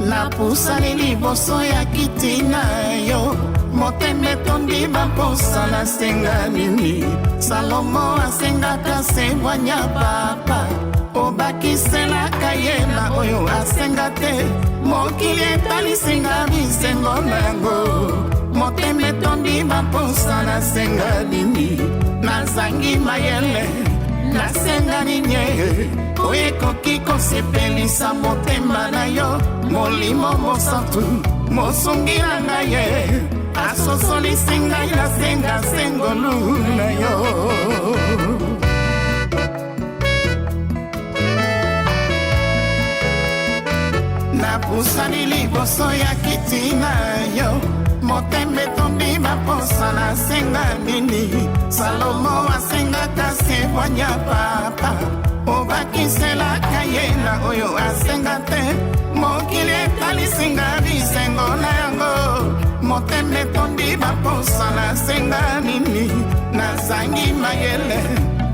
Napusali liboso ya kiti na yo, motema etondi baposa nasenga nini. Salomo asengaka se bwanya papa, obakiselaka ye na oyo asenga te. Mokili etalisinga bisengo na yango, motema etondi baposa nasenga nini. Nazangi mayele nasenga ninye, oyekoki kosepelisa motema na yo. Molimo mosantu mosungira na ye, asosolisi ngai nasenga sengolu na yo. Napusani liboso ya kiti na yo, motema etondi baposa nasenga nini. Salomo asengaka se bwanya papa, obakiselaka ye na oyo asenga te. Mokili etalisinga bisengo na yango, motema etondi baposa nasenga nini. Nazangi mayele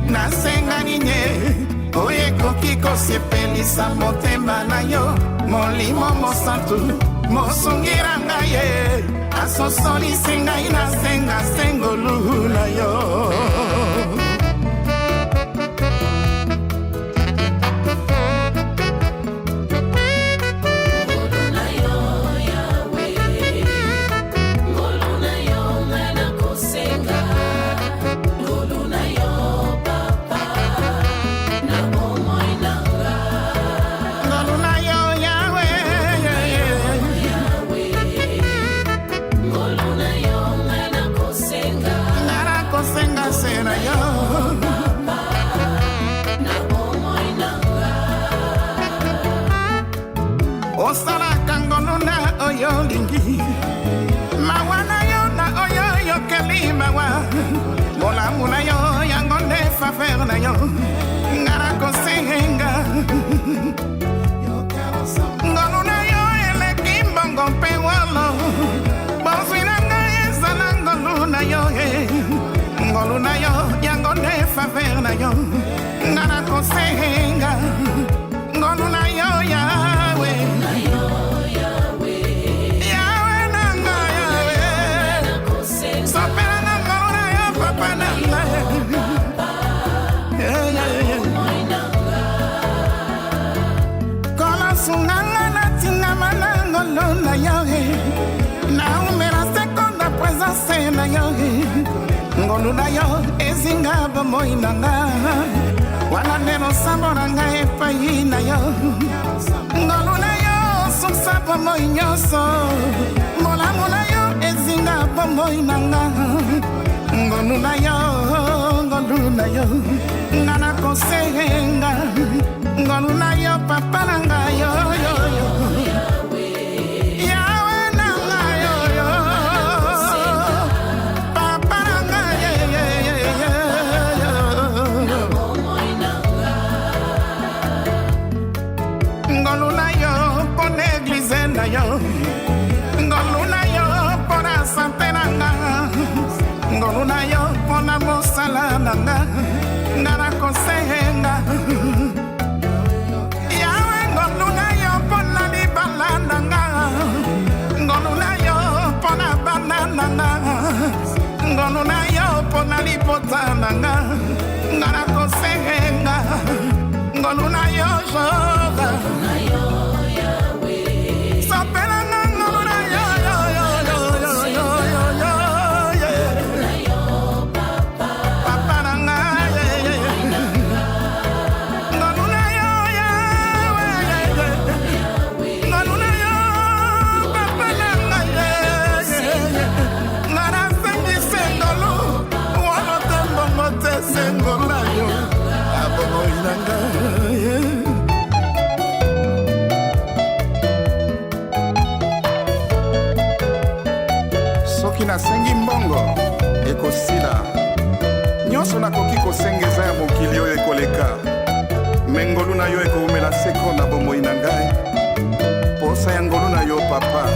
nasenga ninye, oyekoki kosepelisa motema na yo. Molimo mosantu mosungira ngai ye, asosolisi ngai nasenga sengolu na yo. Osala kangono na oyo lingi, mawana yo na oyo yo keli mawa. Molamu na yo yango ne faveur na yo, ngara kosenga. Ngolu na yo eleki mbongo mpe walo, bozwina ngai ezala ngolu na yo. Ngolu na yo yango ne faveur na yo, ngara kosenga. Ngolu na yo Yahwe, Yahwe na ngai Yahwe, sopela na ngolu na yo papa na ngai. Kola sunganga na tingama na ngolu na yo, na umera sekonda présence na yo. Ngolu na yo ezinga bomoi na ngai, wana neno sambora ngai epai na yo. Ngolu na yo suksa bomoi nyoso, molamu na yo ezinga bomoi na ngai. Ngolu na yo, ngolu na yo, ngana kosenga. Ngolu na yo papa na ngai yo yo yo. Ngolu na yo pona sante nanga, ngolu na yo pona mosala nanga, ngana kosenga. Yahwe ngolu na yo pona libala nanga, ngolu na yo pona bana nanga, ngolu na yo pona lipota nanga, ngana kosenga. Ngolu na yo joga, Sengo soki nasengi mbongo ekosila nyonso nakoki kosengeza ya mokili oyo ekoleka me ngolu na yo ekoumela seko na bomoi na ngai posa ya ngolu na yo papa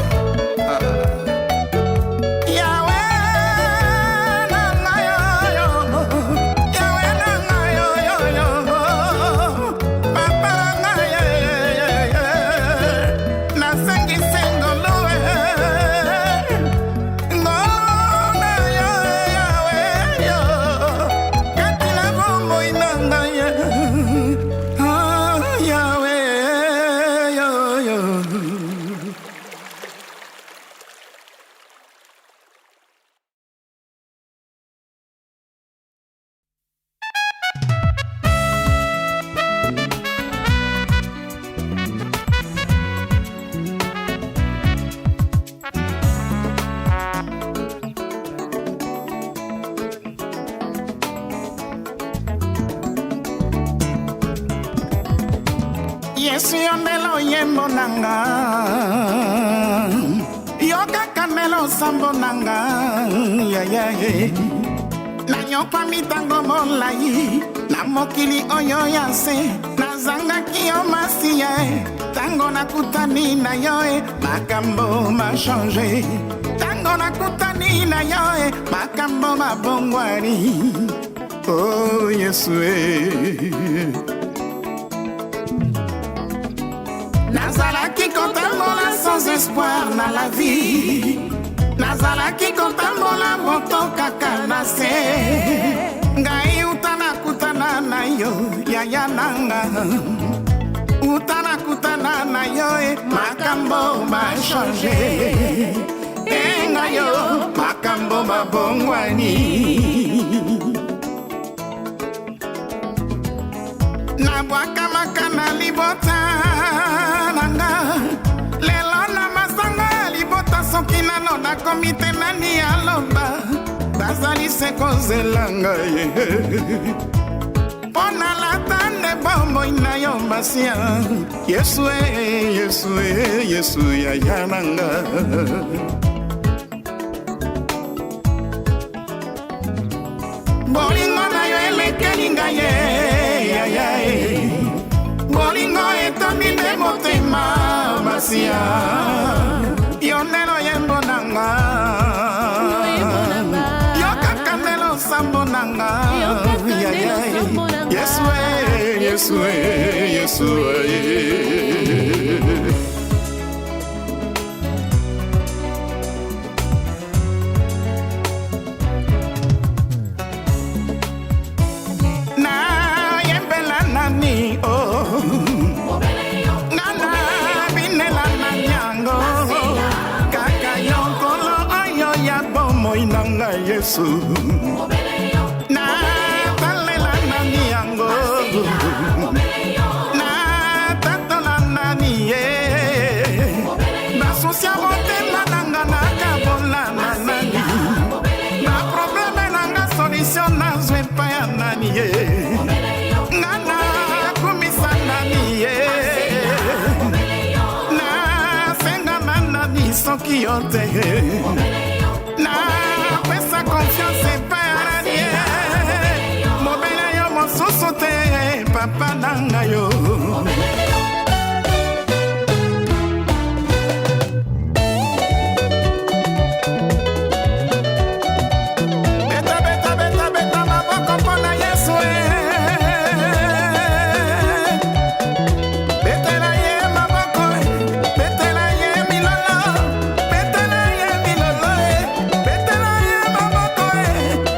Yesu yonde loyembo nanga yoka kamelo sambo nanga na nyopa mitango molai na mokili oyo yase na zanga kiyo masiya tango na kutani na yoe makambo ma change tango na kutani na yoe makambo ma bongwari oh Yesu Nazalaki kotambola sans espoir na la vie Nazalaki kotambola moto kaka na se Ngai utana kutana na yo yaya nanga Utana kutana na yo makambo ma change Enga yo makambo ma bongwani Na bwaka makana libota Lelo na masanga libota soki nano na komite nani aloba Bazali seko zelanga Pona latane bombo ina yo masia Yesu Yesu Yesu ya yananga Bolingo na yo elekelinga Bolingo etomine motema masia Yone loyembo nanga Yoka kanelo sambo nanga Yesue, Yesue, Yesue Na yembela nani oh Inanga Yesu na talela nani yango na tatola nani ye na susia bote nanga na kabola nani na probleme nanga solution na zwe pa ya nani ye ngana kumisa nani ye na senga nani soki yote na pesa confiance paranie mobile yo mosusu te papa nanga yo beta beta beta beta maboko pona Yesu betela ye maboko betela ye milolo betela ye milolo betela ye maboko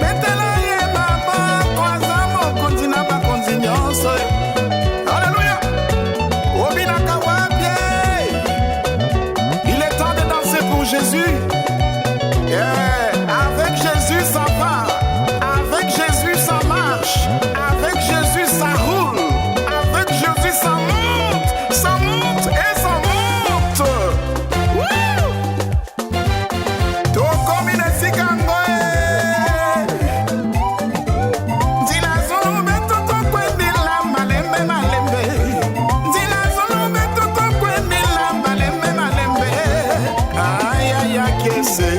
betela ye maboko azamo kontina ba kontinyoso Alleluya obinaka wapie il est temps de danser pour Jésus avec Jésus ça va avec Jésus ça marche avec Jésus ça roule avec Jésus ça monte et ça monte tokomine sikangoe nzila zolube totokwendela malembe malembe nzila zolube totokwendela malembe malembe ayaya kese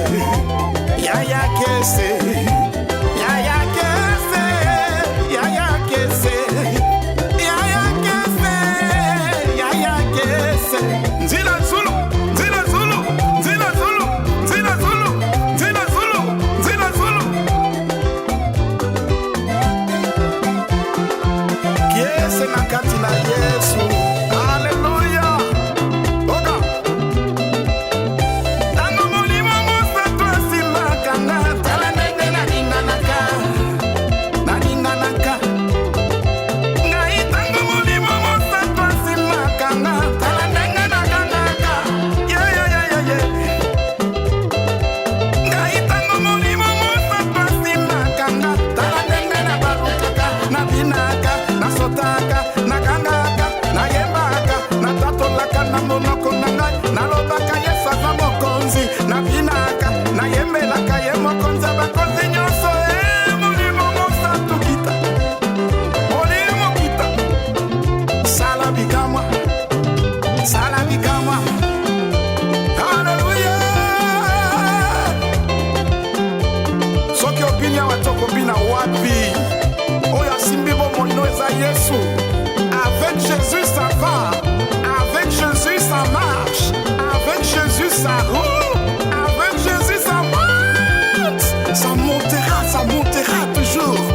Avec Jésus ça va, avec Jésus ça marche, avec Jésus ça roule, avec Jésus ça monte, ça montera toujours.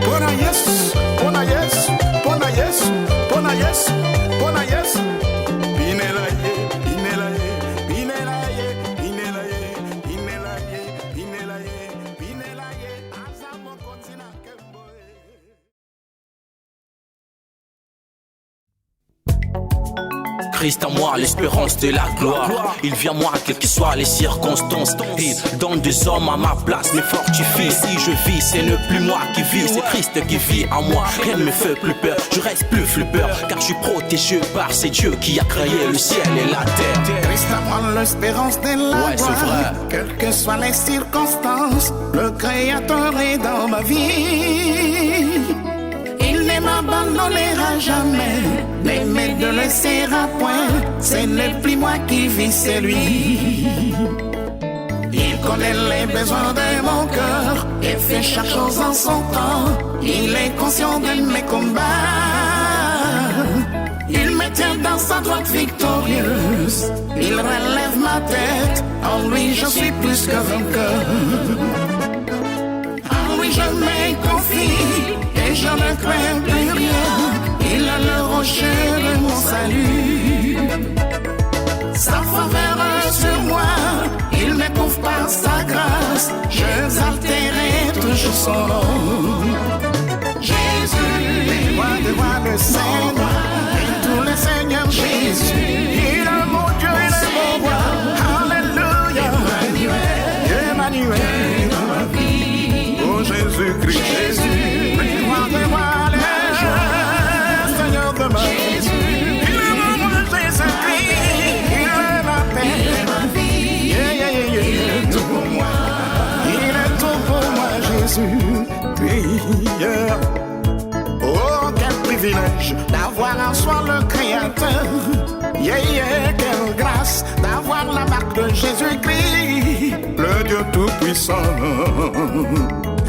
Bona Yesu, bona Yesu, bona Yesu, bona Yesu, bona Yesu. Christ en moi, l'espérance de la gloire. Il vient moi, quelles que soient les circonstances. Il donne des hommes à ma place, me fortifie. Si je vis, ce n'est plus moi qui vis, c'est Christ qui vit en moi. Rien ne me fait plus peur, je reste plus flippeur, car je suis protégé par ces dieux qui a créé le ciel et la terre. Christ en moi, l'espérance de la gloire. Quelles que soient les circonstances, le Créateur est dans ma vie. Il ne m'abandonnera jamais, ne me délaissera point. Ce n'est plus moi qui vis, c'est lui. Il connaît les besoins de mon cœur et fait chaque chose en son temps. Il est conscient de mes combats. Il me tient dans sa droite victorieuse. Il relève ma tête. En lui je suis plus que vainqueur. En lui je me confie et je ne crains plus rien. Il a le rocher de mon salut. Sa faveur sur moi, il me couvre par sa grâce. J'exalterai toujours son nom. Jésus, les rois des rois, le Seigneur, et tous les seigneurs, Jésus. Il est mon Dieu, il est mon roi. Alléluia, Emmanuel, dans ma vie. Oh Jésus-Christ, Jésus, les rois des rois, le Seigneur de ma vie. Il est mon roi, Jésus-Christ, il est ma paix, il est ma vie. Il est tout pour moi, il est tout pour moi, Jésus. Prière. Oh, quel privilège d'avoir en soi le Créateur. Quelle grâce d'avoir la marque de Jésus-Christ, le Dieu Tout-Puissant.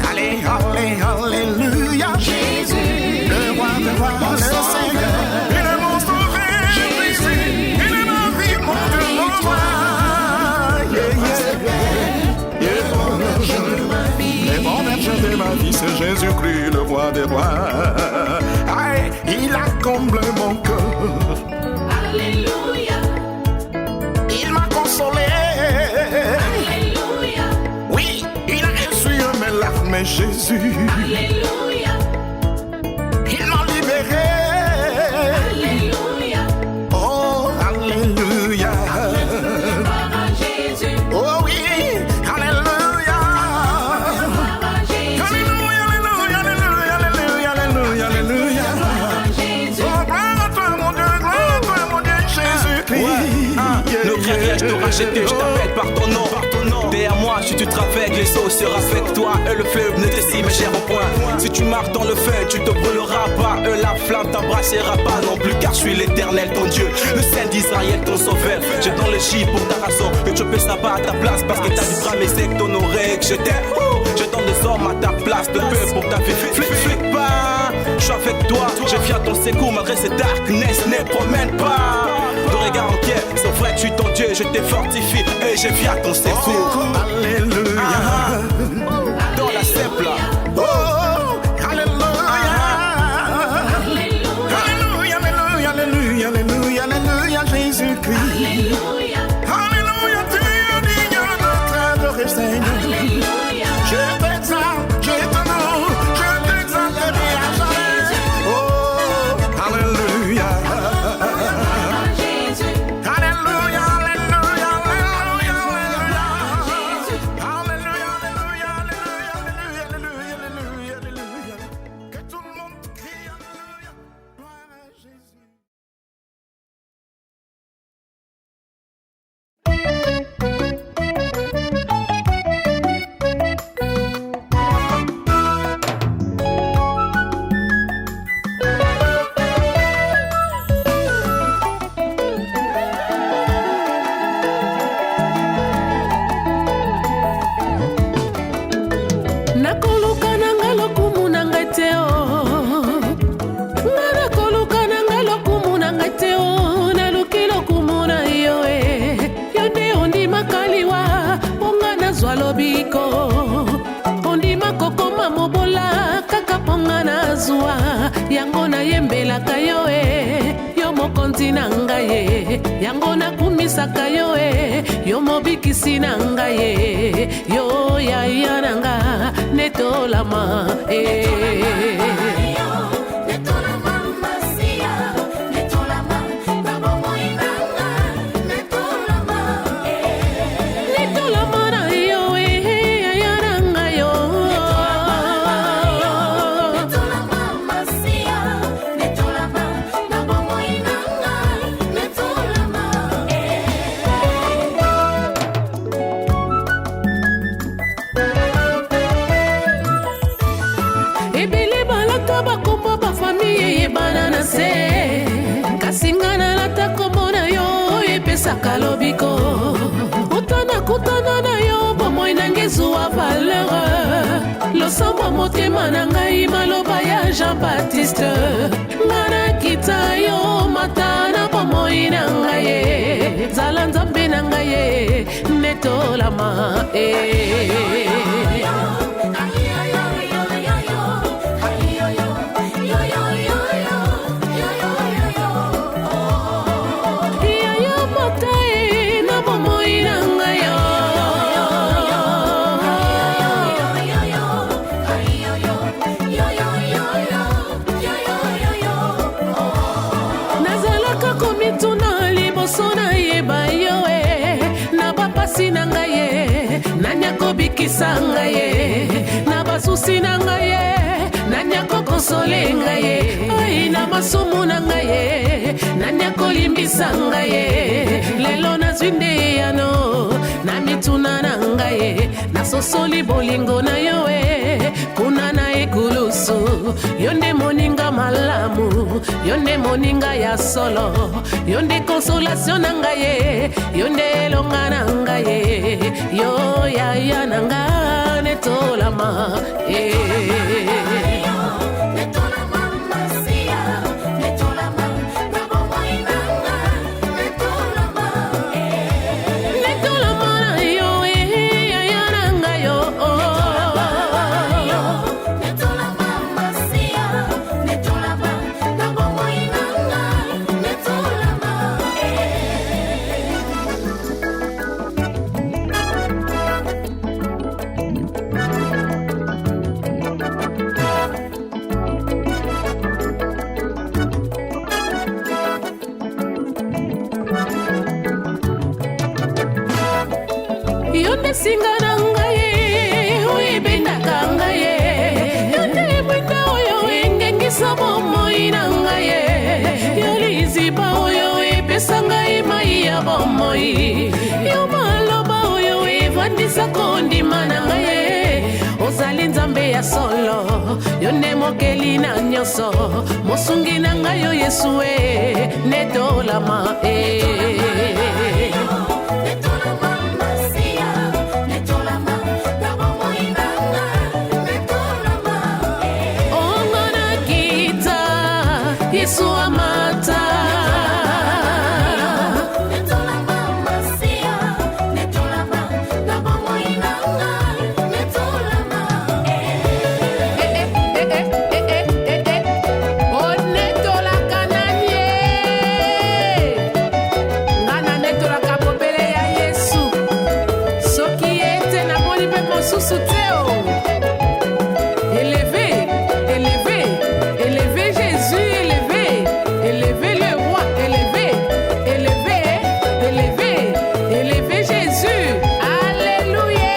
Allez, allez, alléluia. Jésus, le roi de rois, le Seigneur. Il est mon sauveur, Jésus. Il est ma vie, mon Dieu, mon roi. Mon berger de ma vie. Et mon berger de ma vie, c'est Jésus-Christ, le roi des rois. Aïe, il a comblé mon cœur. Alléluia. Il m'a consolé. Alléluia. Oui, il a essuyé mes larmes, Jésus. Alléluia. Il m'a libéré. Alléluia. Oh, alléluia. Gloire à Jésus. Oh oui, alléluia. Gloire à Jésus. Alléluia, alléluia, alléluia, alléluia, alléluia. Gloire à Jésus. Oh, gloire à toi, mon Dieu, gloire à toi, mon Dieu, Jésus-Christ. Nos créations, je t'aurai jeté, je t'appelle par ton nom. Derrière moi, si tu trafèques, les eaux sera avec toi. Et le fleuve ne t'estime cher au point. Si tu marches dans le feu, tu te brûleras pas. Et la flamme t'embrassera pas non plus, car je suis l'Éternel, ton Dieu, le Saint d'Israël, ton sauveur. J'ai dans le gîte pour ta raison, que tu peux ça pas à ta place, parce que t'as du bras, mais c'est que t'honorais, que je t'aime. à ta place de peu pour ta vie. Flippe pas, je suis avec toi, je viens à ton secours malgré cette darkness, ne promène pas. De regard en quai, c'est vrai que je suis ton Dieu, je te fortifie et je viens à ton secours. Alléluia. Dans la simple. Oh, alléluia. Alléluia, alléluia, alléluia, alléluia, alléluia, Jésus-Christ. Alléluia. Alléluia, tu es digne de notre adorer, Seigneur. Alléluia. Je t'exalte, je t'honore, je t'exalterai à jamais. Oh, alléluia. Jésus. Alléluia, alléluia, alléluia, alléluia. Jésus. Alléluia, alléluia, alléluia, alléluia, alléluia, alléluia. Que tout le monde crie alléluia. Gloire à Jésus. nakoluka nanga lokumu nanga te o nga nakoluka nanga lokumu nanga te o naluki lokumu na yo e yo nde ondimaka liwa mponga nazwa lobiko ondima kokoma mobola kaka mponga nazwa yango nayembelaka yo e yo mokonzi na ngai e yango nakumisaka yo e yo mobikisi na ngai e yo yaya na nga netolama e netolama na yo e yaya na nga yo ebele balata bakombo bafamille eyebana na se kasi nga nalata kombo na yo epesaka lobiko kutana na yo bomoi nanga ezuwa valeur losambo motema na ngai maloba ya Jean-Baptiste nga nakita yo mata na bomoi na ngai ye zala nzambe na ngai ye netolama yaya mata na bomoi na ngai yo nazalaka komituna liboso nayeba yo e na bapasi na ngai ye nani akobikisa ngai ye na basusi na ngai ye nani akokosole ngai ye ai na masumu na ngai ye nani akolimbisa ngai ye lelo nazwi nde yano na mituna na ngai ye nasosoli bolingo na yo e kuna na ekulusu yo nde moninga malamu yo nde moninga ya solo yo nde consolation na ngai ye yo nde elonga na ngai ye yo yaya na nga netolama netolama na yo yaya na nga yo yo nde singa na ngai oyebendaka ngai yo nde mwinda oyo engengisa bomoi na ngai yo liziba oyo epesa ngai mai ya bomoi yo maloba oyo evandisa kondima na ngai ozali nzambe ya solo yo nde mokeli na nyonso mosungi na ngai yo yesu netolama mosusu te o. Élevé, élevé, élevé Jésus, élevé, élevé le roi, élevé, élevé, élevé, élevé Jésus. Alléluia.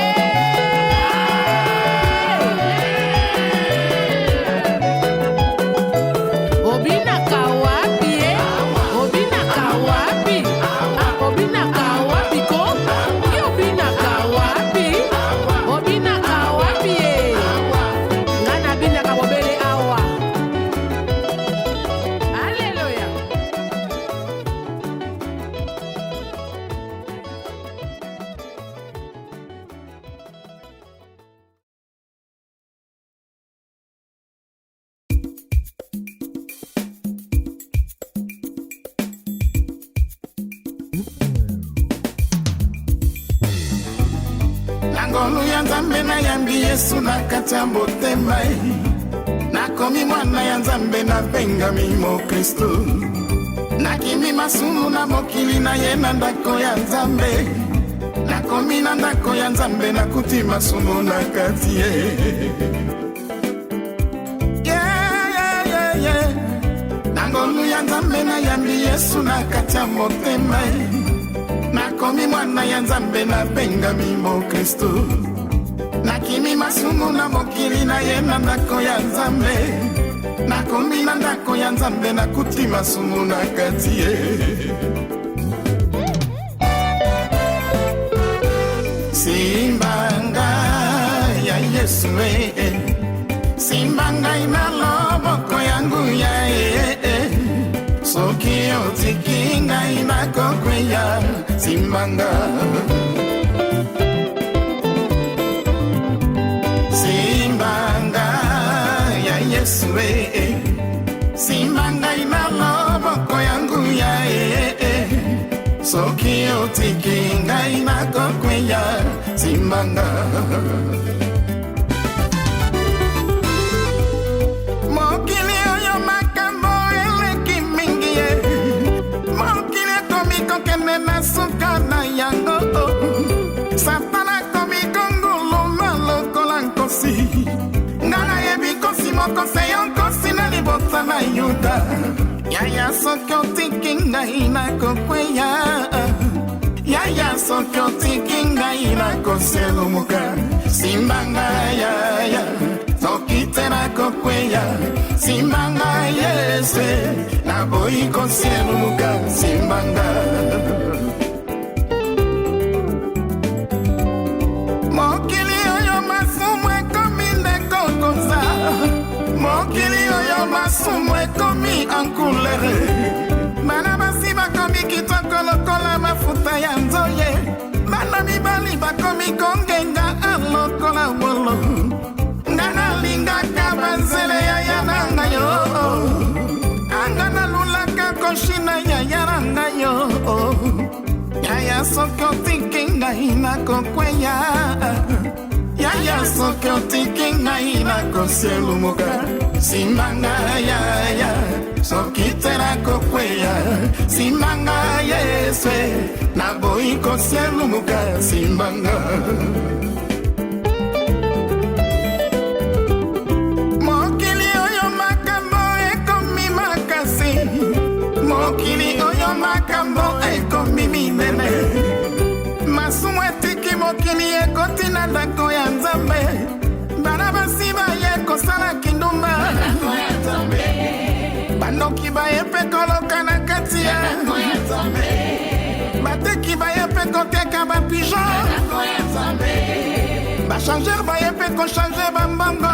Obina kawapi, obina kawapi, obina kawapi ko, obina kawapi, obina kawapi. Ngana bina kabobele awa. Alléluia. Ngolu ya Nzambe na yambi Yesu na kati ya motema. Nakomi mwana ya Nzambe na bengami mo Kristo. Nakimi masumu na mokili na ye na ndako ya Nzambe. Nakomi na ndako ya Nzambe na kuti masumu na kati ye. Ngolu ya Nzambe na yambi Yesu na kati ya motema. Nakomi mwana ya Nzambe na bengami mo Kristo. Nakimi masumu na mokili na ye na ndako ya Nzambe. Nakomi na ndako ya Nzambe na kuti masumu na kati ye. Simba ngai ya Yesu Simba ngai na loboko yangu ya soki otiki ngai na kokweya Simbanga. Simbanga ya Yesu Simba ngai na loboko yangu ya soki otiki ngai na kokweya Simbanga. Mokili oyo makambo eleki mingi ye. Mokili komi kokende na suka na yango. Satana komi konguluma lokola nkosi. Ngana yebi kosi mokose yonkosi na libota na Yuda. Yaya soki otiki ngai na kokweya. Yaya soki otiki ngai na koselumuka. Simbanga yaya soki tena kokweya. Simbanga yese na boyi koselumuka. Simbanga mokili oyo masumu ekomi ndekokoza. Mokili oyo masumu ekomi ankulere. Bana basi bakomi kitoko lokola mafuta ya nzoye. Bana mibali bakomi kongenga alokola wolo. Ngana lingaka banzele ya yananga yo. Angana lulaka koshina ya yananga yo. Yaya soki otiki ngai na kokweya. Yaya soki otiki ngai na koselumuka. Simbanga yaya soki tena kokweya. Simbanga yeswe na boyi koselumuka. Simbanga mokili oyo makambo ekomi makasi. Mokili oyo makambo ekomi minene. Masumu etiki mokili ekoti na ndako ya Nzambe. Bana basi baye kosala kindumba. Banoki baye pe koloka na kati ya bateki baye pe koteka bapigeon. Bachanger baye pe kochange bambongo.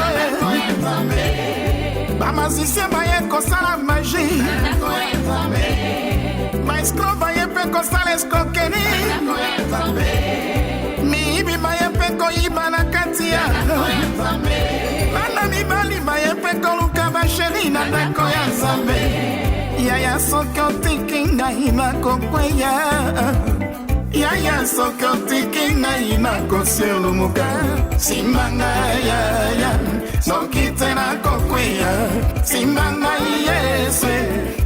Bamazisien baye kosala magie. Maestro baye pe kosala escroquerie. Miibi baye pe koyiba na kati ya bana mibali baye pe koluka basheri na ndako ya Nzambe. Yaya soki otiki ngai na kokweya. Yaya soki otiki ngai na koselumuka. Simbanga yaya soki tena kokweya. Simbanga yese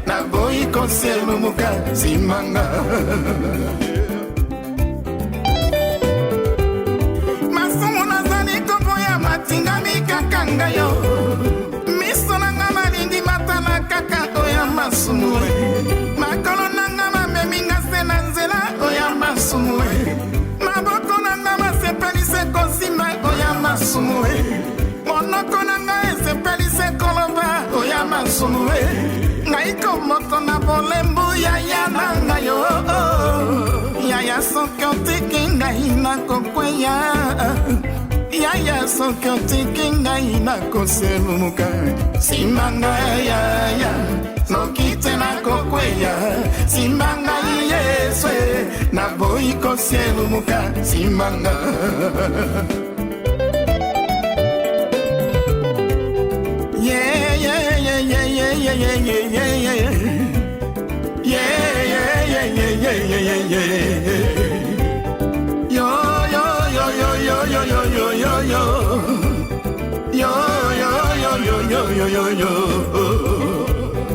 na boyi koselumuka. Simbanga masumu nazali masumue makolo nanga mameminga se na nzela oya masumue maboko nanga masepelise kosima oya masumue monoko nanga esepelise koloba oya masumue ngai komoto na bolembu yaya nanga yo yaya soki otiki ngai nakokweya yaya soki otiki ngai nakoselumuka Simba ngai yaya soki te nakokweya Simba ngai Yesu naboyi koselumuka Simba ngai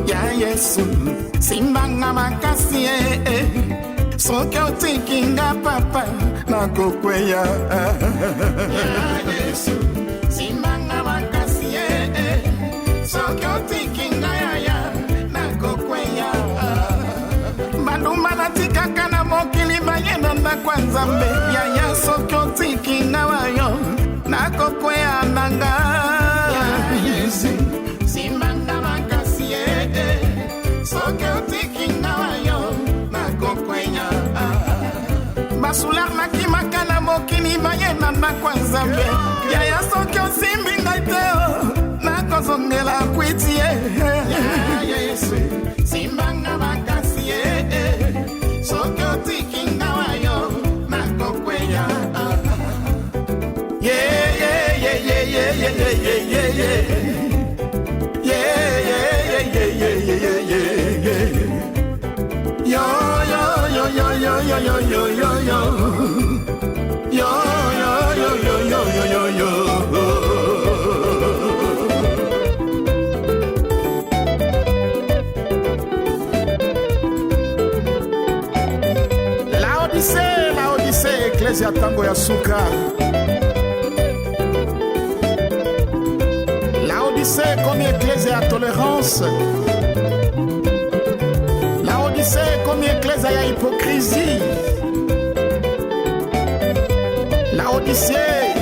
Ya Yesu Simba nga makasi soki otiki nga papa nakokweya Ya Yesu Simba nga makasi soki otiki nga yaya nakokweya banduma natikaka na mokili bayenda ndako ya Nzambe yaya soki otiki nga wayo nakokweya nanga Yesu Simba nga makasi soki otiki nga wayo nakokweya basular nakimaka na mokili bayenda ndako ya Nzambe yaya soki osimbi ngai te nakozongela kwiti Yesu Simba nga makasi soki otiki nga wayo nakokweya Laodicée, Ecclesia tango ya suka Laodicée comme Ecclesia ya tolérance Laodicée comme Ecclesia ya hypocrisie Laodicée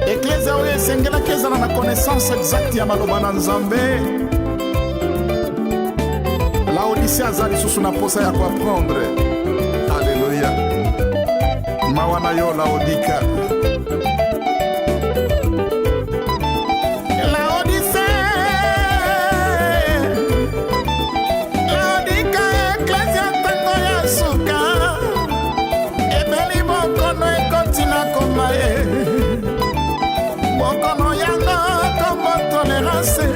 Ecclesia oyo esengelaki ezala na connaissance exacte ya maloba na Nzambe Laodicée aza lisusu na posa ya koapprendre Alleluya mawa na yo Laodika bokono yango kombo tolérance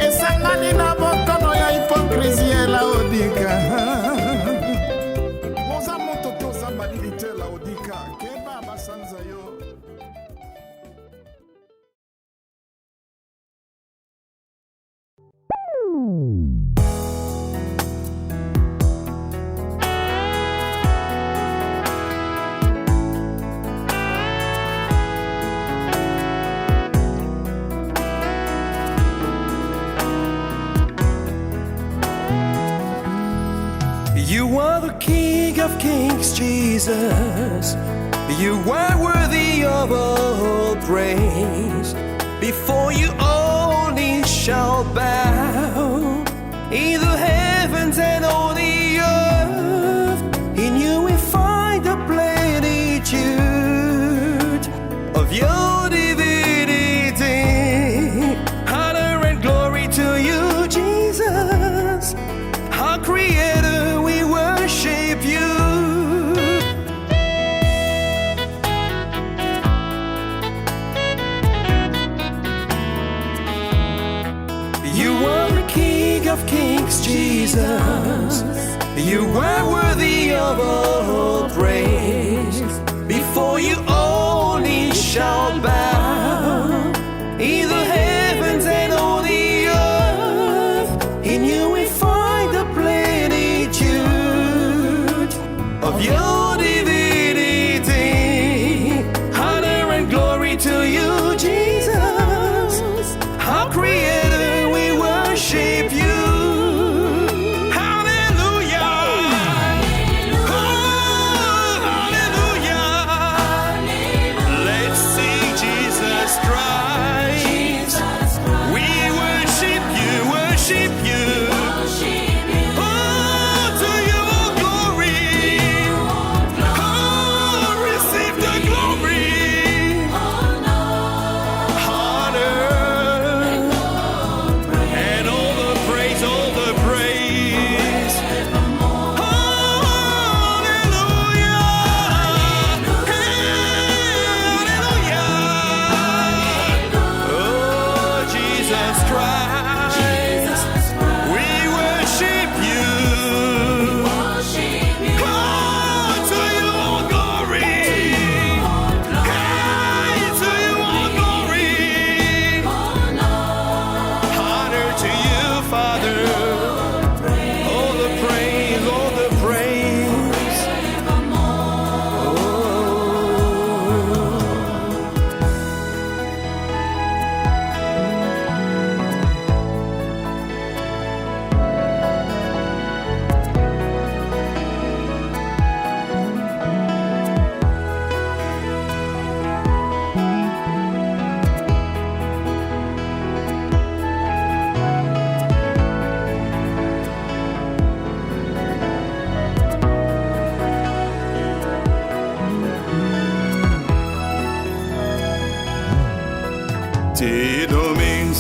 esangani na bokono ya hypocrisie Laodika moza moto toza malilite Laodika keba basanza yo You are the King of Kings, Jesus. You are worthy of all praise. Before you all knees shall bow, in the heavens and on the earth. In you we find the plenitude of your divinity. Honor and glory to you, Jesus, our Creator. We worship you. You are the King of Kings, Jesus. You are worthy of all praise. Before you all knees shall bow, in the heavens and on the earth. In you we find the plenitude of your divinity. Honor and glory to you, Jesus, our Creator. We worship you.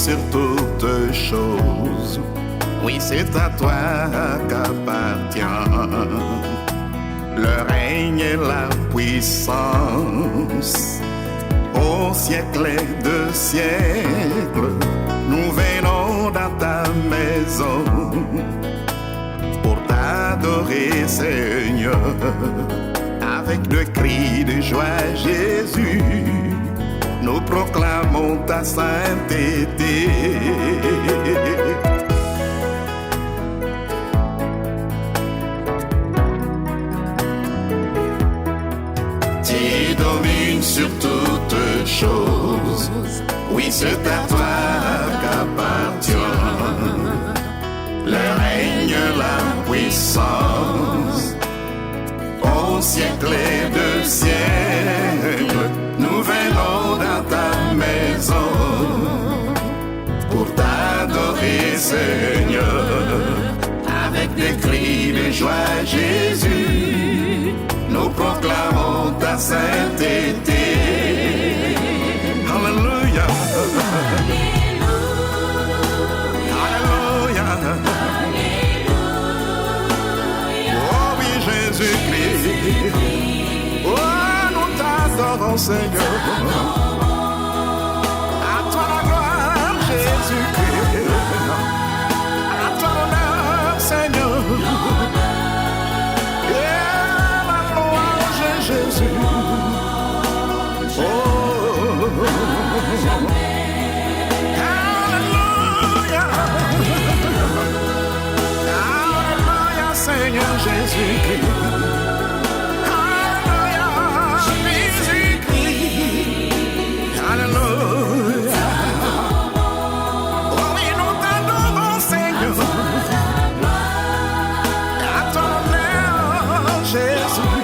sur toutes choses. Oui, c'est à toi qu'appartient le règne et la puissance. Au siècle et de siècles, nous venons dans ta maison pour t'adorer, Seigneur, avec le cri de joie, Jésus. Nous proclamons ta sainteté. Tu domines sur toutes choses. Oui, c'est à toi qu'appartient le règne, la puissance. Au siècle et de siècles, nous venons dans ta maison pour t'adorer, Seigneur, avec des cris de joie, Jésus. Nous proclamons ta sainteté. Alléluia. Alléluia. Oh oui, Jésus-Christ. Oh, nous t'adorons, Seigneur. À toi la gloire, Jésus-Christ. À toi l'honneur, Seigneur. Jésus, oh, Alléluia, Alléluia, Seigneur Jésus-Christ, Alléluia, Jésus-Christ, Alléluia, oh oui, nous t'adorons, Seigneur, à ton honneur, Jésus.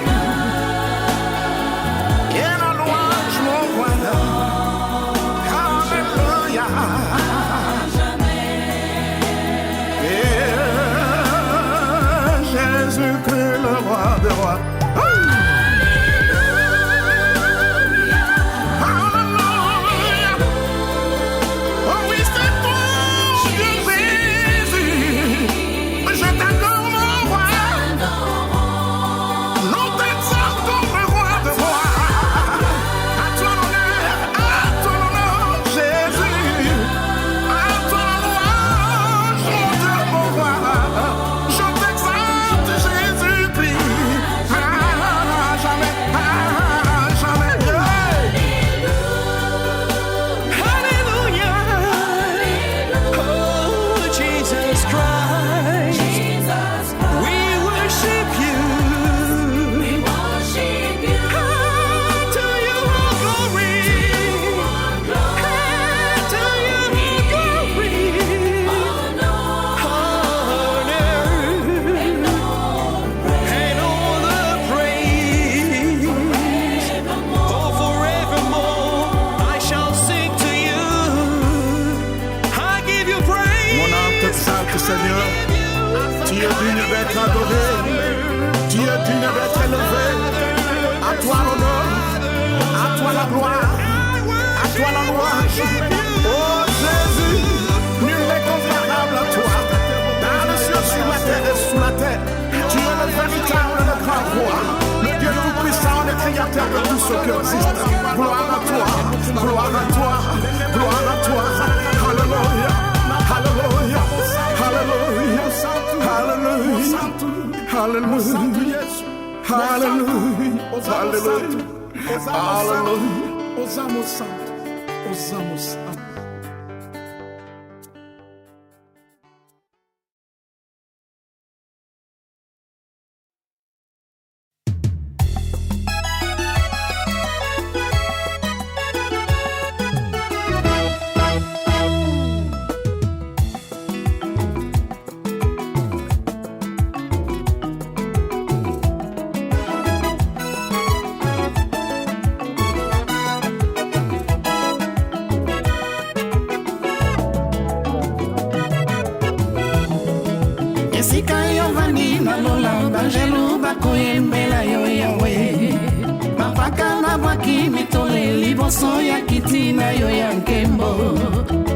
Liboso ya kitina yo ya nkembo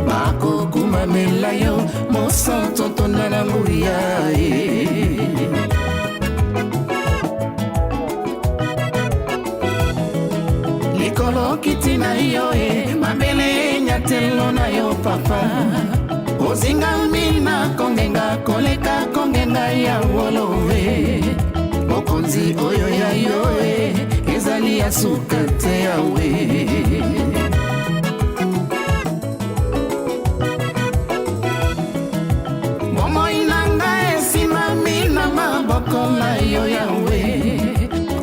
bako komamela yo mosanto tonda na nguya likolo kiti na yo mabele nyatelo na yo papa ozinga mina kongenga koleka kongenga ya wolowe mokonzi oyo ya yo ezali ya suka te yawe bomoi nanga esimami na maboko na yo yawe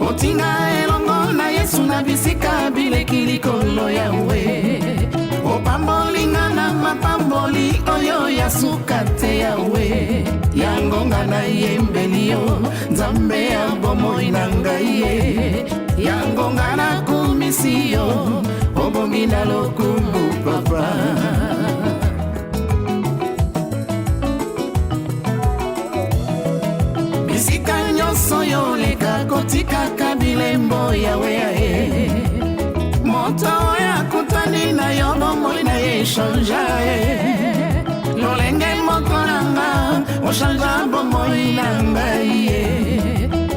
otinga elongo na Yesu na bisika bileki likolo yawe opambolinga na mapamboli oyo ya suka te yawe yangonga na yembeli yo Nzambe ya bomoi na ngai ye yangonga na kumisi yo obongi na lokumu papa bisika nyonso yo leka kotikaka bilembo yawe yae moto ya kutani na yo bomoi na ye chanja lolenge moko nanga ochanja bomoi na ngai ye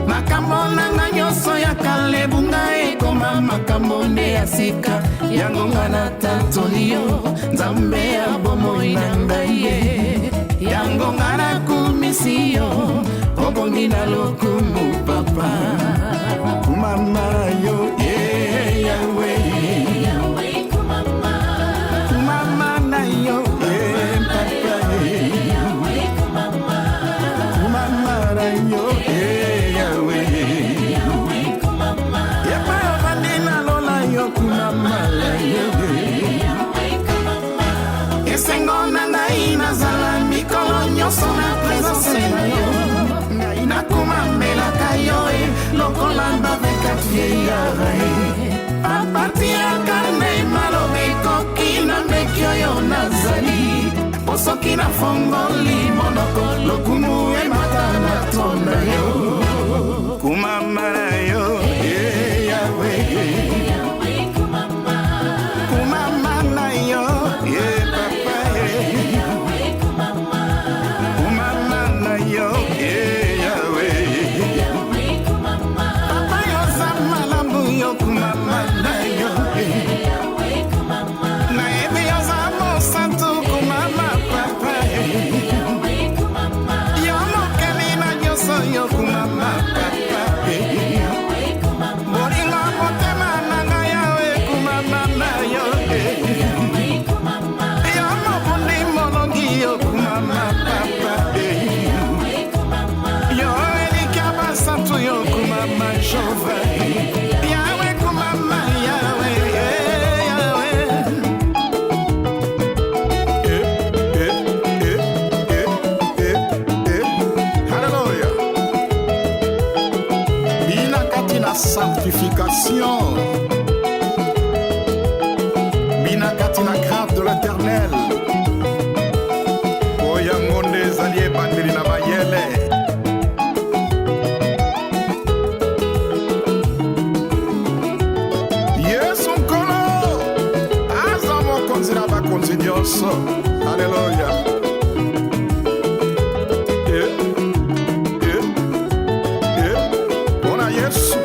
makambo nanga nyonso ya kalebunga ekoma makambo nde ya sika yangonga na tatoli yo Nzambe ya bomoi na ngai ye yangonga na kumisi yo obongi na lokumu papa kumama yo Yahwe kumama kumama na yo papa Yahwe kumama na yo Yahwe kumama yepa vandina lola yo kumama na yo esengo na ngai nazala mikolo nyonso na présence na yo ngai nakumamelaka yo lokola bavekat vieillard apati ya karne malobe ekoki na mbeki oyo nazali po soki nafongoli monoko lokumu emata na tonda yo kumama na yo Yahwe kumama na yo papa kumama na yo Yahwe papa yo zamalambu yo kumama na yo na ebe yo zamo santo kumama papa yo mokeli na nyoso yo kumama papa bolingo motema na ngai yawe kumama na yo yo mobundi molongi yo kumama papa yo elika basantu yo kumama jova yawe kumama yawe yawe Alleluya bina kati na sanctification bina kati na grâce de l'Éternel oyangonde ezali ebandeli na mayele Yesu nkolo aza mokonzi na bakonzi nyonso Alleluya mpona Yesu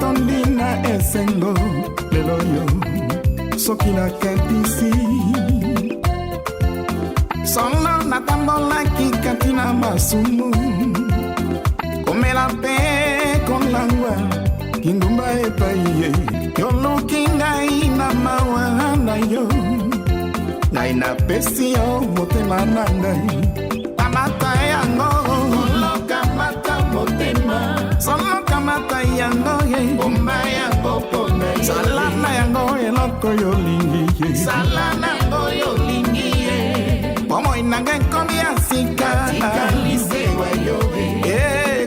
tondi na esengo lelo yo soki nakatisi solo natambolaki kati na masumu komela mpe kolangwa kindumba epai ye yoluki ngai na mawa na yo ngai napesi yo motema na ngai kamata yango kamata motema solo kamata yango ye bomba yango pone salana yango eloko yolingi ye salana yango yolingi ye bomo inanga komi asika tikalisewa yo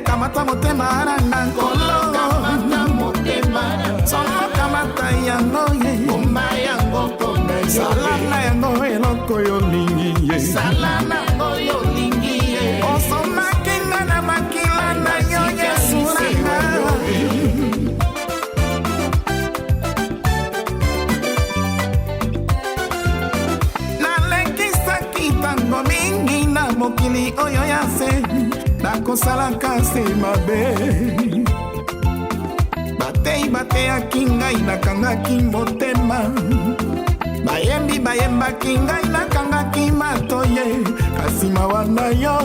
kamata motema na nkolo kamata motema solo kamata yango ye bomba yango pone salana yango eloko yolingi ye salana yango yolingi ye osoma kinga na makila na yo yesu nanga nalekisaki tango mingi na mokili oyo ya se nakosalaka se mabe batei bateyaki ngai nakangaki motema bayembi bayembaki ngai nakangaki matoye kasi mawa na yo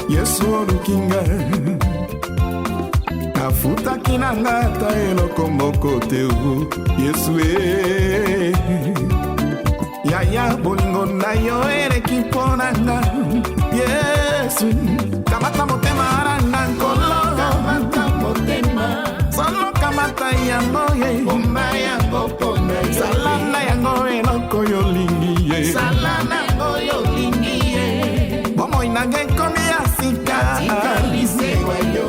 yesu oluki ngai nafutaki na nga ata eloko moko te yesu yaya bolingo na yo eleki mpo na nga yesu kamata motema na nkolo kamata motema solo kamata yango ye bomba yango pone salana yango eloko yolingi ye salana yango yolingi ye bomo inanga komi ya sika tikalisewa yo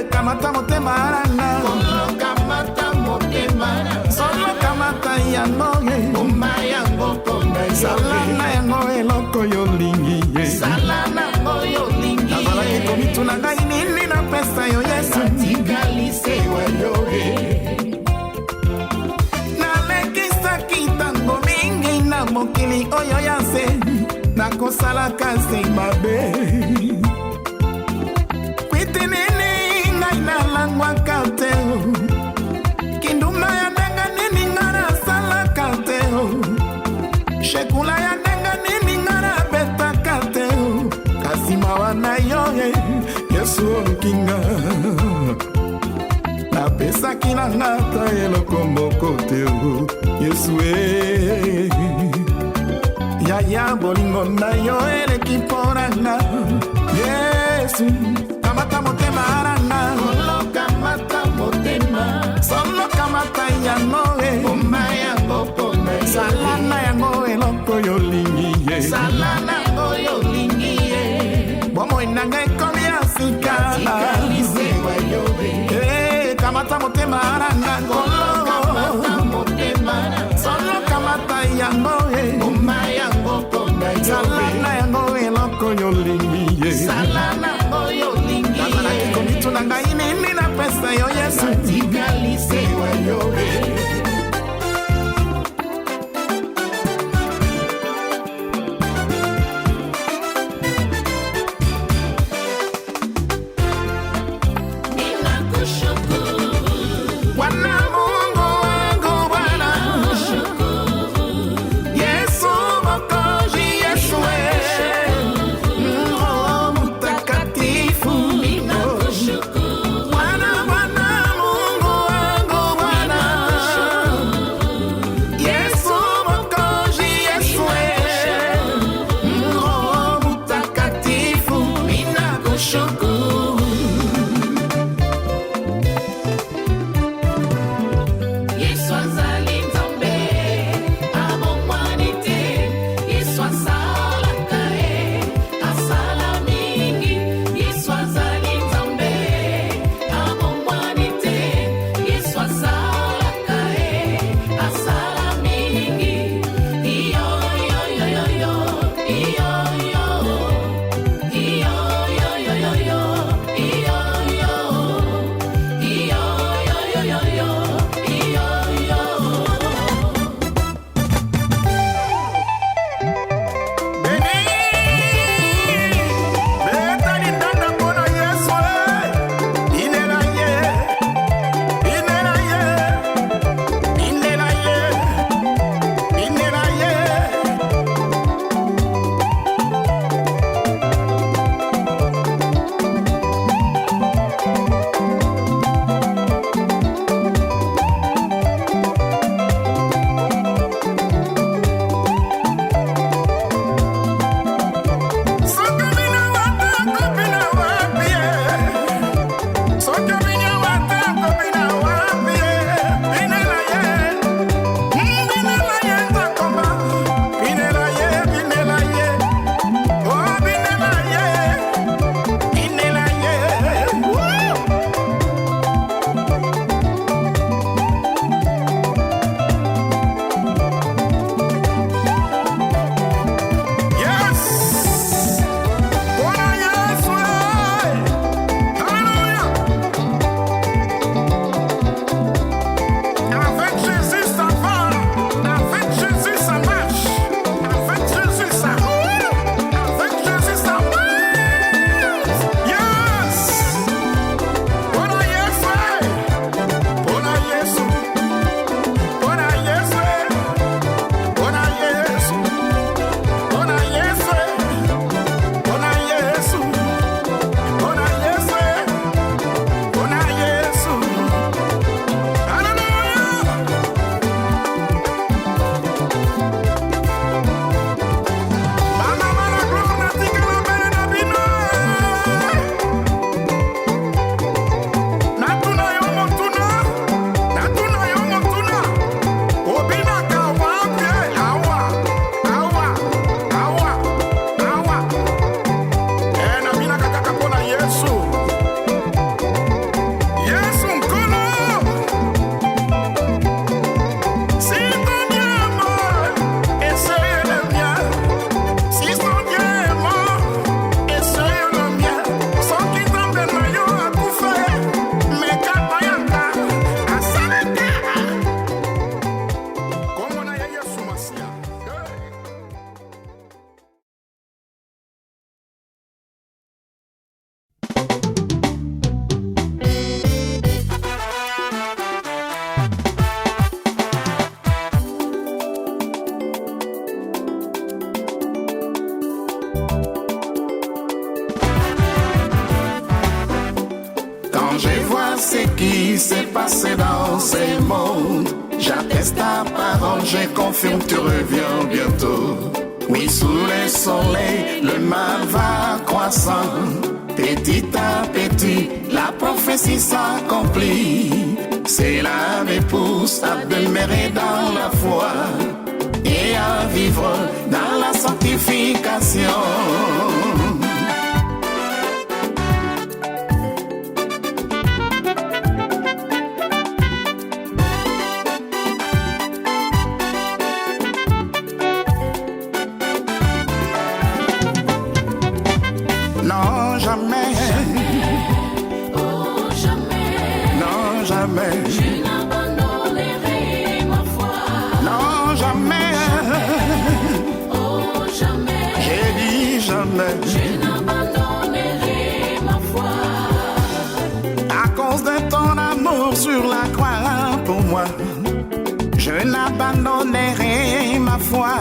kamata motema na solo kamata motema solo kamata yango ye bomba yango pone salana yango eloko yolingi ye salana yango yolingi ye komituna ngai nini na pesa yo yesu tikalisewa yo nalekisaki tango mingi na mokili oyo ya se nakosalaka se mabe kwitinini ngai nalangwaka te kinduma ya ndenga nini nga nasalaka te shekula ya ndenga nini nga nabetaka te kasi mawa na yo yesu olukinga napesaki na nga ta eloko moko te yesu yaya bolingo na yo eleki mpo na nga yesu kamata motema na nga solo kamata motema solo kamata yango bomba yango pone salana yango eloko yolingi ye salana yango yolingi ye bomo inanga ekomi ya sika tikalisewa yo kamata motema na nga kamata motema solo kamata yango bomba yango pone salana yango eloko yolingi ye salana yango yolingi ye komituna ngai nini na pesa yo yesu tikalisewa yo yo Quand je vois ce qui s'est passé dans ces mondes, j'atteste ta parole, je confirme, tu reviens bientôt. Oui, sous le soleil, le mal va croissant. Petit à petit, la prophétie s'accomplit. C'est là me pousse à demeurer dans la foi et à vivre dans la sanctification. Non, jamais. Oh, jamais. Non, jamais. Je n'abandonnerai ma foi. Non, jamais. Oh, jamais. J'ai dit jamais. Je n'abandonnerai ma foi. À cause de ton amour sur la croix pour moi, je n'abandonnerai ma foi.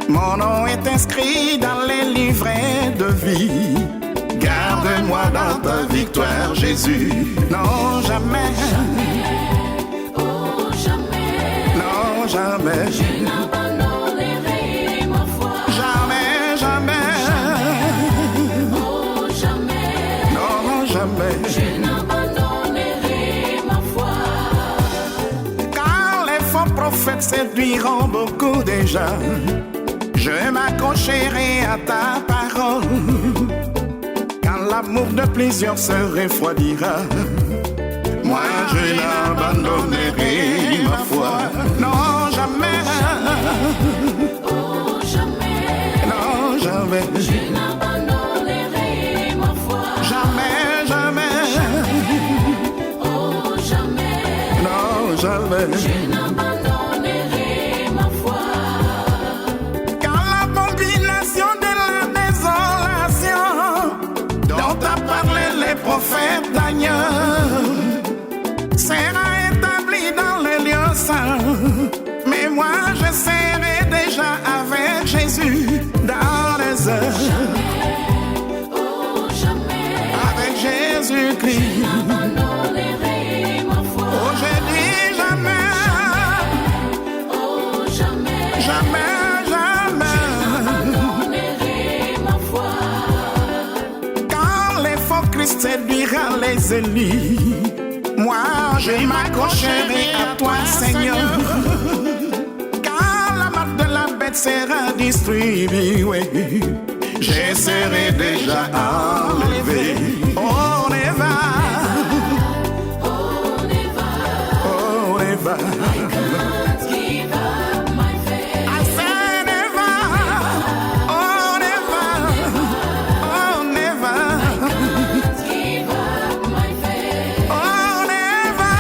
Mon nom est inscrit dans les livrets de vie. Garde-moi dans ta victoire, Jésus. Non, jamais. Oh, jamais. Non, jamais. Je n'abandonnerai ma foi. Jamais, jamais. Oh, jamais. Non, jamais. Je n'abandonnerai ma foi. Quand les faux prophètes séduiront beaucoup déjà, je m'accrocherai à ta parole. Quand l'amour de plusieurs se refroidira, moi je n'abandonnerai ma foi. Non, jamais. Oh, jamais. Non, jamais. Je n'abandonnerai ma foi. Jamais, jamais. Oh, jamais. Non, jamais. Je n'abandonnerai ma foi. Quand l'abomination de la désolation dont a parlé les prophètes d'ailleurs sera établi dans les lieux saints, mais moi je serai déjà avec Jésus dans les heures. Oh, jamais. Avec Jésus-Christ. N'abandonnerai ma foi. Oh, j'ai dit jamais. Oh, jamais. Jamais, jamais. N'abandonnerai ma foi. Quand les faux Christ séduira les élus, moi je m'accrocherai à toi, Seigneur. Quand la marque de la bête sera distribuée, je serai déjà enlevé. On y va, On y va. on y va. Can't give up my faith. I said never, oh never, oh never, Can't give up my faith. oh never,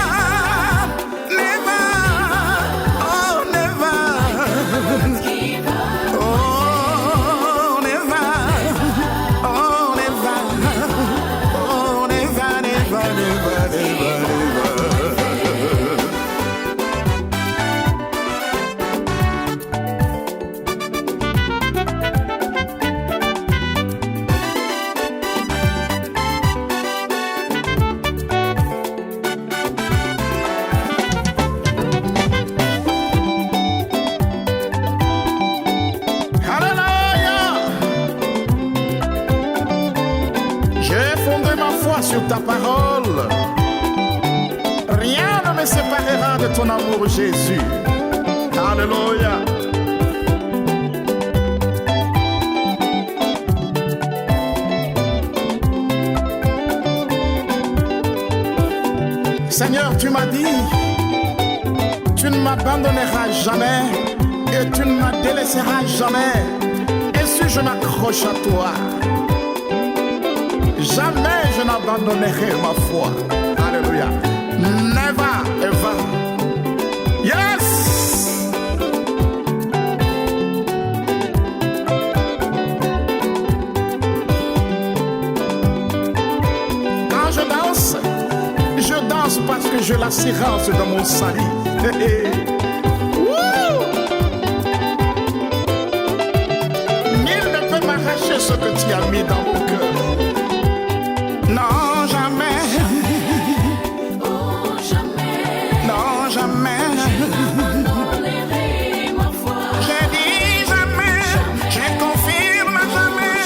never, oh never, Give up. oh never, oh never, oh never, never, never, never, never. Alléluia. J'ai fondé ma foi sur ta parole. Rien ne me séparera de ton amour, Jésus. Alléluia. Seigneur, tu m'as dit, tu ne m'abandonneras jamais et tu ne me délaisseras jamais. Et si je m'accroche à toi, jamais je n'abandonnerai ma foi. Alléluia. Never ever. Yes. Quand je danse parce que j'ai l'assurance de mon salut. Woo! Nul ne ce que tu as mis dans mon cœur. Non, jamais. Oh, jamais. Non, jamais. J'abandonnerai ma foi. J'ai dit jamais. Je confirme jamais.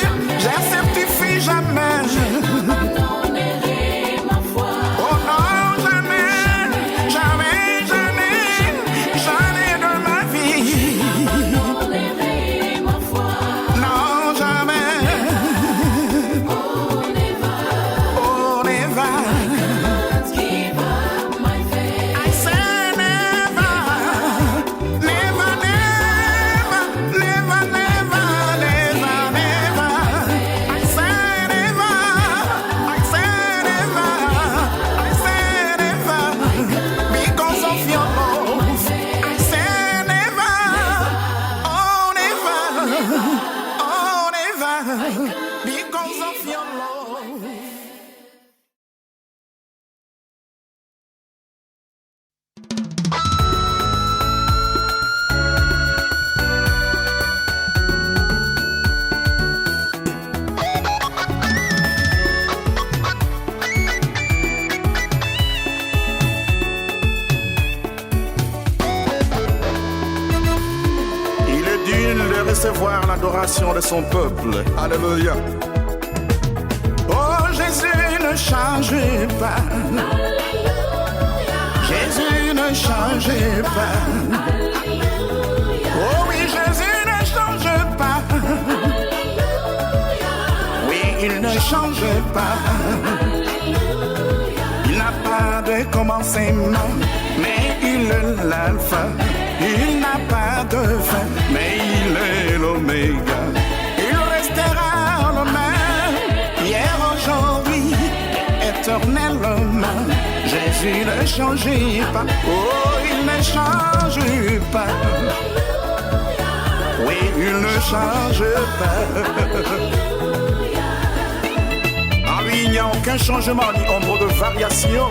Je certifie jamais. J'abandonnerai ma foi. Oh non, jamais. Jamais, jamais. Jamais de ma vie. J'abandonnerai ma foi. Non, jamais. Oh, never. Oh, never. Can't give up my faith. I say never, never, never, never, never, never, never. I say never, I say never, I say never, because of your love. I say never, oh never, oh never, because of your love. Il est digne de recevoir l'adoration de son peuple. Alléluia. Oh, Jésus ne change pas. Jésus ne change pas. Oh oui, Jésus ne change pas. Oui, il ne change pas. Il n'a pas de commencement, mais il est l'alpha. Il n'a pas de fin, mais il est l'oméga. Il restera le même, hier, aujourd'hui, éternellement. Jésus ne change pas, oh, il ne change pas. Oui, il ne change pas. En lui, il n'y a aucun changement ni ombre de variation.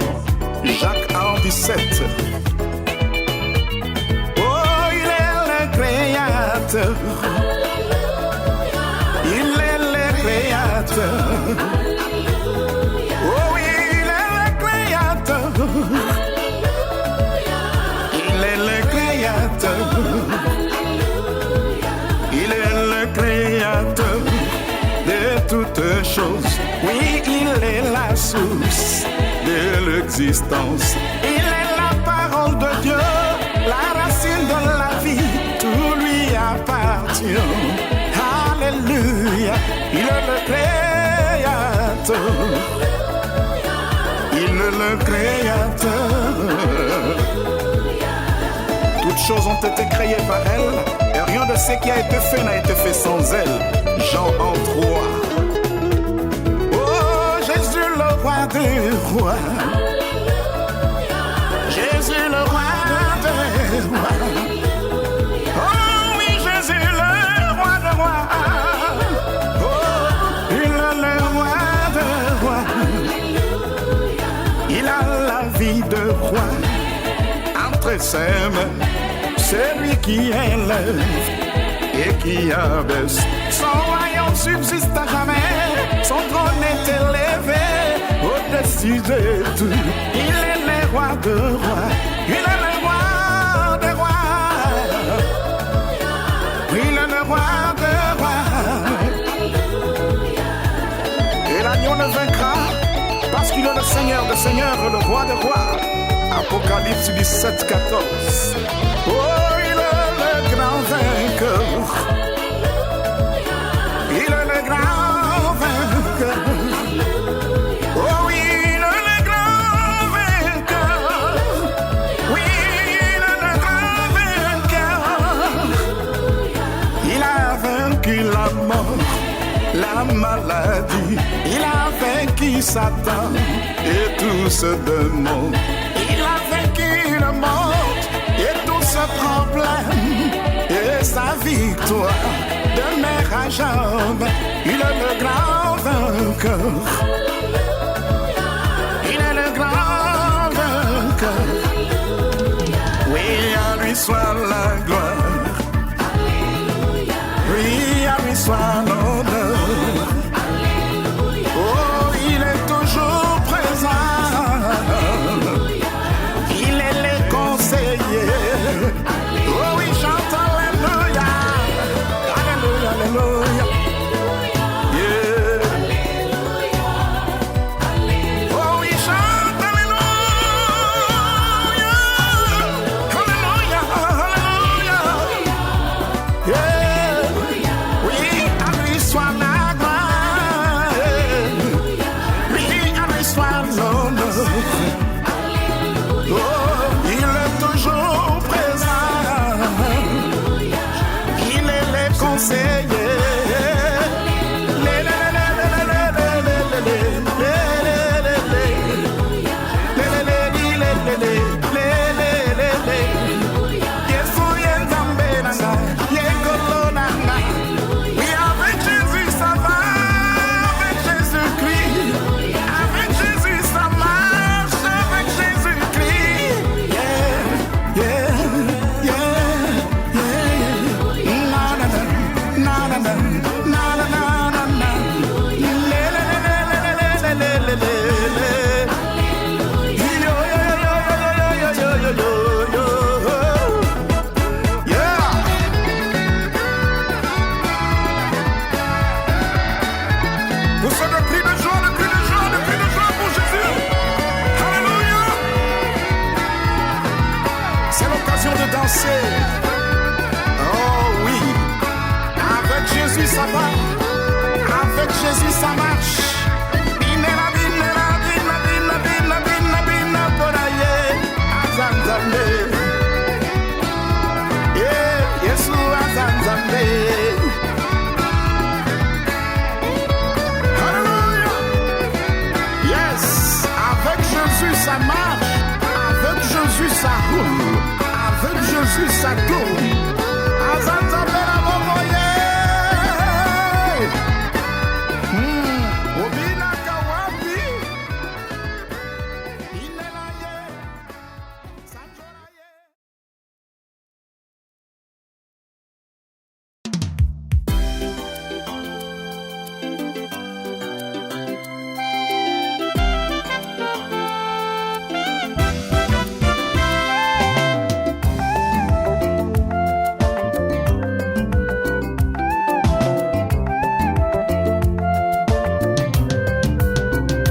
Jacques 1,17. Oh, il est le créateur. Il est le créateur. Oh oui, il est le créateur. Il est le créateur. Il est le créateur de toutes choses. Oui, il est la source de l'existence. Il est la parole de Dieu, la racine de la vie. Tout lui appartient. Alléluia. Il est le créateur. Il est le créateur. Toutes choses ont été créées par elle, et rien de ce qui a été fait n'a été fait sans elle. Jean 1,3. Oh, Jésus le roi des rois. Jésus le roi des rois. Oh oui, Jésus le roi des rois. Oh, il est le roi des rois. Il a la vie de roi entre ses mains. C'est lui qui élève et qui abaisse. Son royaume subsiste à jamais. Son trône est élevé au-dessus de tout. Il est le roi de rois. Il est le roi des rois. Il est le roi des rois. Et l'agneau ne vaincra parce qu'il est le Seigneur des seigneurs et le roi des rois. Apocalypse 17, 14. Oh, il est le grand vainqueur. Il est le grand vainqueur. Oh oui, il est le grand vainqueur. Oui, il est le grand vainqueur. Il a vaincu la mort, la maladie. Il a vaincu Satan et tout ce démon. Il a vaincu le monde et tout ce problème et sa victoire demeure à jamais. Il est le grand vainqueur. Il est le grand vainqueur. Oui, à lui soit la gloire. Oui, à lui soit l'honneur. Oh oui, avec Jésus ça va, avec Jésus ça marche. Binera, binera, bina, bina, bina, bina, bina, poraye, azanzambe. Yeah, Yesu azanzambe. Alléluia. Yes, avec Jésus ça marche, avec Jésus ça roule, avec Jésus ça tourne. Azanzambe la bomoye. Obina kawapi. Inelaye. Sanjoraye.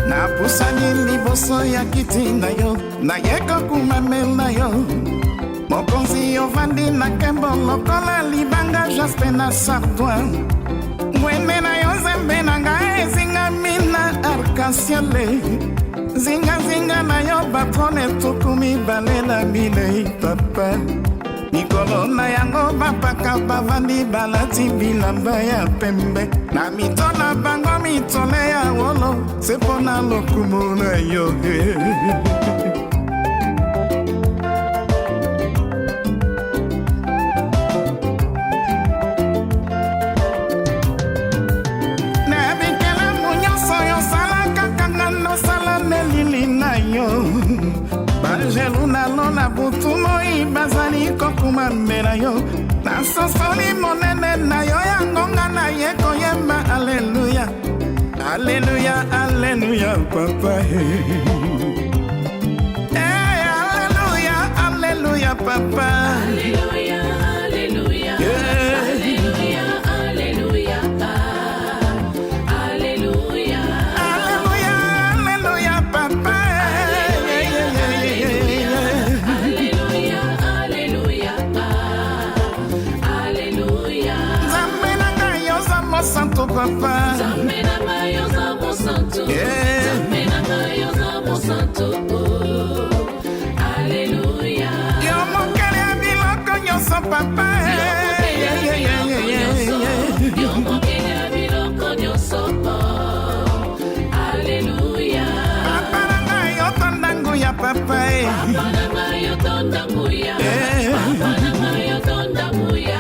Napusani liboso ya kiti na yo, nayeko kumamela yo. Mokonzi yo vandi na kembo lokola libanga jaspe na sartwa. Mwene na yo zembe na ngai zinga mina arc-en-ciel. Zinga zinga na yo batrone tukumi balela bile papa. Mikolo na yango bapaka bavandi balati bilamba ya pembe. Na mitona bango mitole ya wolo sepona lokumu na yo. Na bikela munyoso yo sala kakanga no sala nelili na yo. Bajelu na lona butumo ibazali kokuma mbela yo. Na sosoli monene na yo yangonga na yeko yemba. Alleluya, Alleluya, Alleluya, papa. Hey, Alleluya, Alleluya, papa. Alleluya, Alleluya, Yeah. Alleluya, Alleluya, Alleluya, Alleluya, Alleluya, papa. Alleluya, Alleluya, Alleluya. Nzambe na ngai yo zamo santo, papa. Nzambe na ngai yo zamo santo. Yeah. Nzambe na ngai yo zamo santo. Alleluya. Yo mokele ya biloko nyonso, papa. Yo mokele ya biloko nyonso. Alleluya. Papa na ngai yo tonda nguya, papa. Papa na ngai yo tonda nguya. Papa na ngai yo tonda nguya.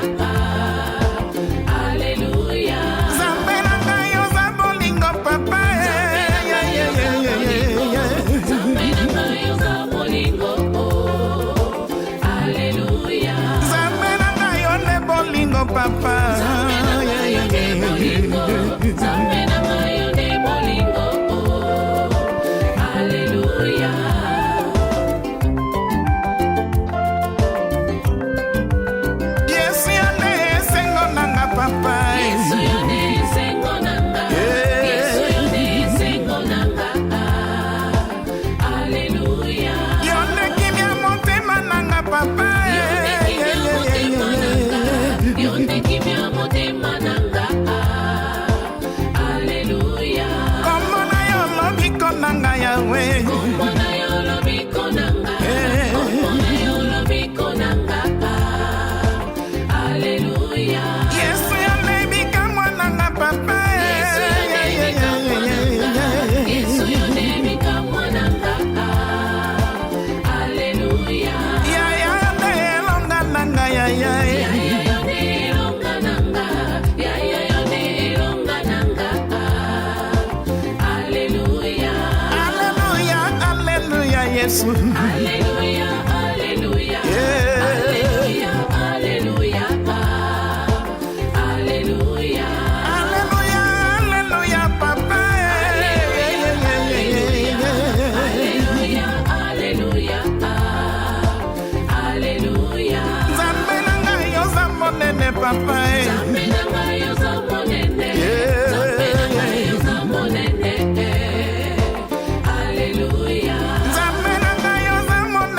Alleluya. Nzambe na ngai yo za bolingo, papa. Nzambe na ngai yo za bolingo. Alleluya. Nzambe na ngai yo ne bolingo, papa. Nzambe na ngai yo ne bolingo. Nzambe na ngai yo ne bolingo. Alleluya. Yesu yo ne esengo nanga, papa. Yesu yo ne esengo nanga. Yesu yo ne esengo nanga. Alleluya. Yo ne kimia motema nanga, papa. Yo ne kimia motema nanga. Alleluya. Kombo na yo lobiko nanga, Yahwe. Kombo na yo lobiko nanga. Kombo na yo lobiko nanga. Alleluya. Yesu yo ne bikamwa nanga, papa. Yesu yo ne bikamwa nanga. Yesu yo ne bikamwa nanga. Alleluya. Ya ya ne elonga nanga, ya ya. Ya ya yo ne elonga nanga. Ya ya yo ne elonga nanga. Alleluya. Alleluya, Alleluya, Yesu. Alleluya, Alleluya. Yeah. Alleluya, Alleluya. Alleluya. Alleluya, Alleluya, papa. Alleluya, Alleluya. Alleluya. Nzambe na ngai yo za monene, papa. Nzambe na ngai yo za monene. Nzambe na ngai yo za monene. Alleluya. Nzambe na ngai yo za monene.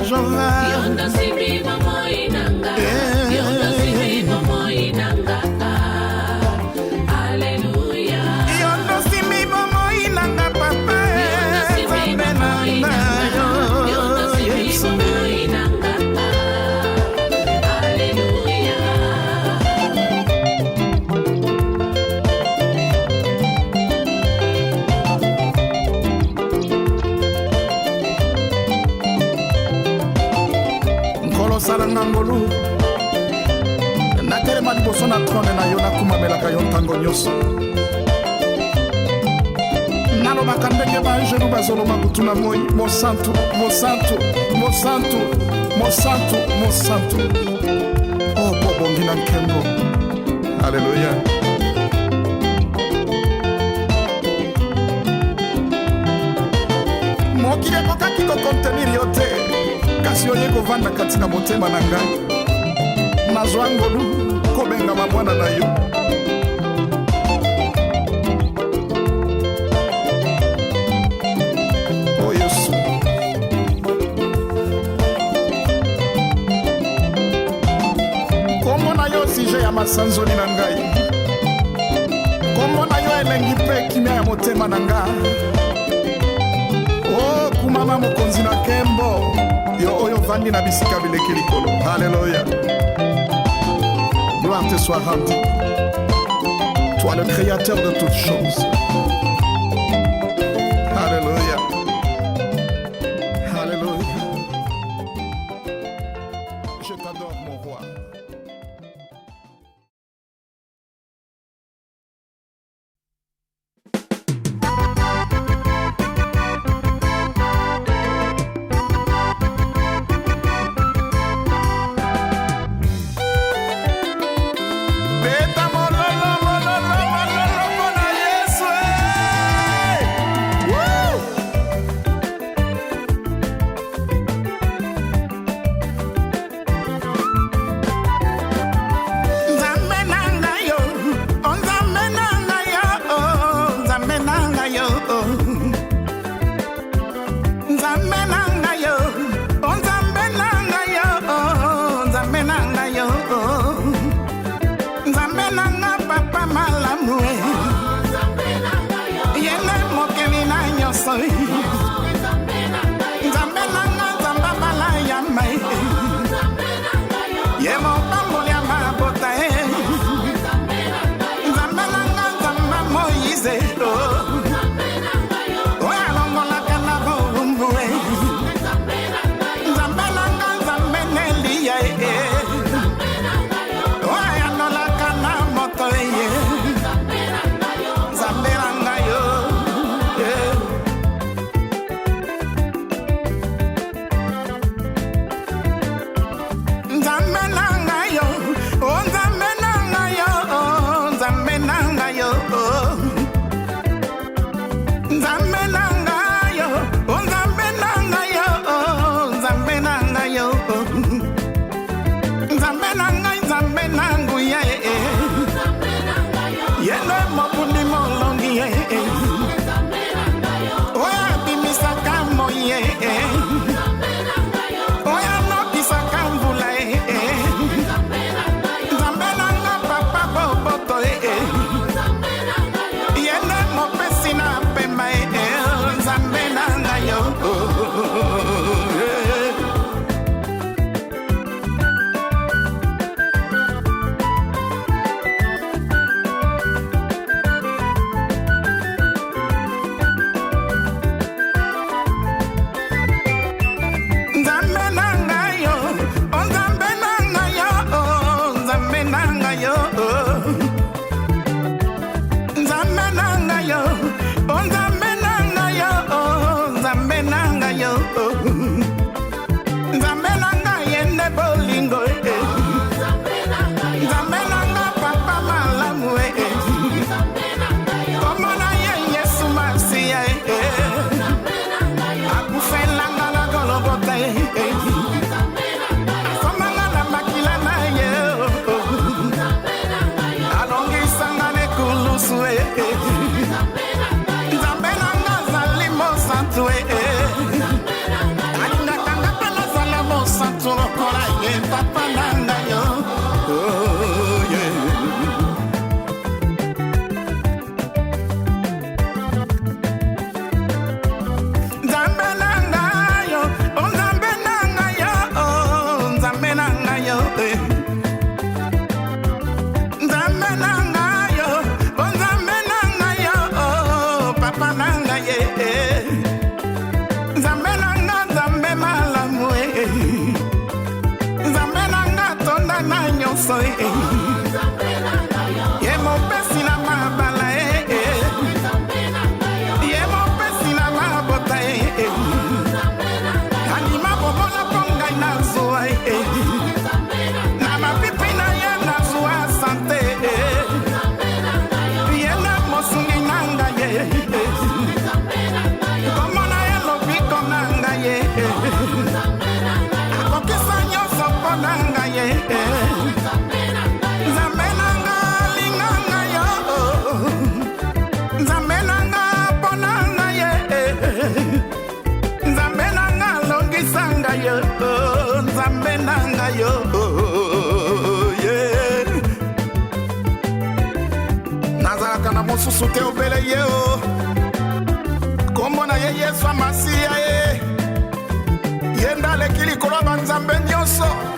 Jova. Yondo Simbi Momo Inanga. Yondo Simbi Momo Inanga. Alleluya. Yondo Simbi Momo Inanga papa. Yondo Simbi Momo Inanga. Yondo Simbi Momo Inanga. Alleluya. Salanga Ngolu nakelema liboso na trone na yo nakumamelaka yo ntango nyonso nalobaka ndenge baangelu bazoloba kutu na moi mosantu mosantu mosantu mosantu mosantu o bobongi na nkembo. Alleluya. mokili ekokaki kokontenir yo te kasi oye kovanda kati na motema na ngai nazwa Ngolu kobengama mwana na yo. O Yesu kombo na yo sije ya masanzoli na ngai kombo na yo elengi mpe kimia ya motema na ngai. O kumama mokonzi na kembo yo oyo vandi na bisika bileki likolo. Alléluia. Gloire te soit rendue. Toi le créateur de toutes choses. Alléluia. Alléluia. Je t'adore mon roi. mosusu te obele ye o kombo na ye Yesu Amasiya ye ye nde aleki likolo ya banzambe nyonso